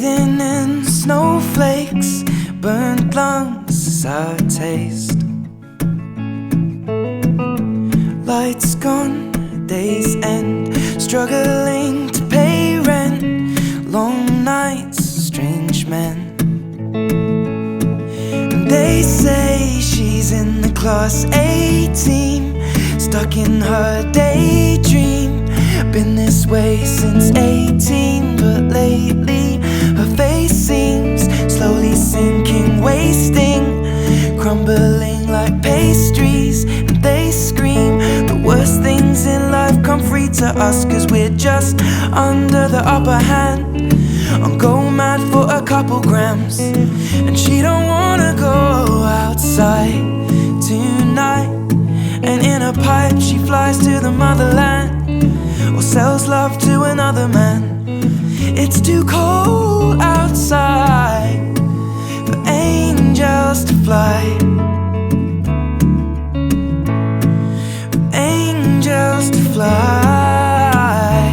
Bathing in snowflakes, burnt lungs as I taste. Lights gone, days end, struggling to pay rent. Long nights, strange men. And they say she's in the class A team, stuck in her daydream. Been this way since 18, but lately her face seems slowly sinking, wasting, crumbling like pastries. And they scream the worst things in life come free to us, 'cause we're just under the upper hand. I'm going mad for a couple grams, and she don't wanna go outside tonight. And in a pipe she flies to the motherland, or sells love to another man. It's too cold outside for angels to fly, for angels to fly.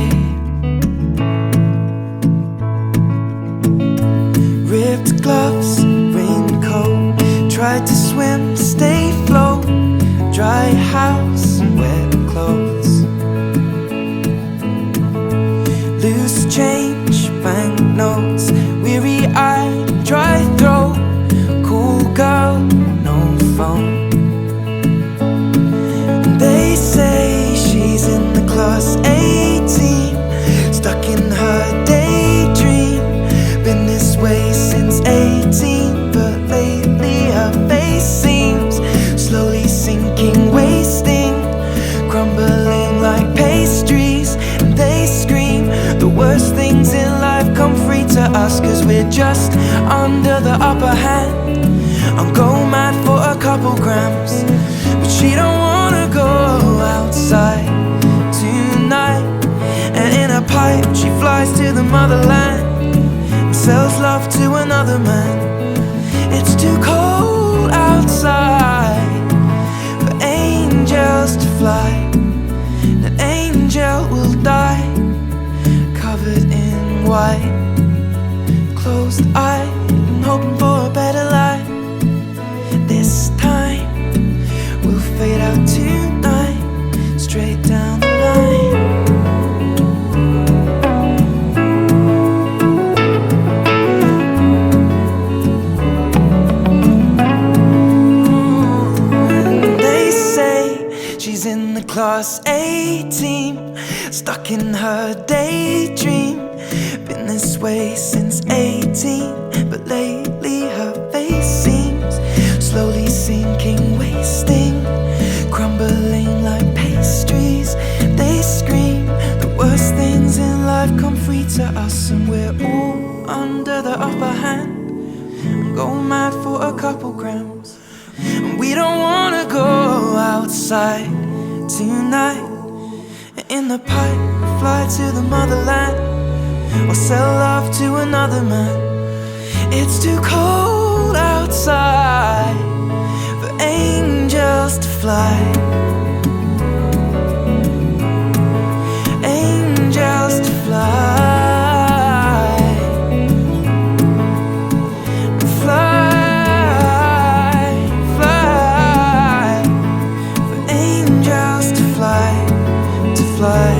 Ripped gloves, raincoat, tried to swim to stay afloat. Dry house and wet clothes, loose change, banknotes, weary-eyed, dry throat. Cool girl, no phone. They say she's in the class A team, stuck in her daydream. Been this way since 18, but lately her face seems slowly sinking, wasting, crumbling like pastries. And they scream the worst things in life come free to us, 'cause we're just under the upper hand. I'm going mad for a couple grams, but she don't wanna go outside tonight. And in a pipe she flies to the motherland, and sells love to another man. It's too cold outside for angels to fly. An angel will die, covered in white, closed eyed and hoping for a better life. This time we'll fade out tonight, straight down the line. She's in the class A team, stuck in her daydream. Been this way since 18, but lately her face seems slowly sinking, wasting, crumbling like pastries. They scream the worst things in life come free to us, and we're all under the upper hand. I'm going mad for a couple grams, and we don't wanna go outside tonight. In the pipe, fly to the motherland, or sell love to another man. It's too cold outside for angels to fly. Angels to fly. Fly, fly, for angels to fly, to fly.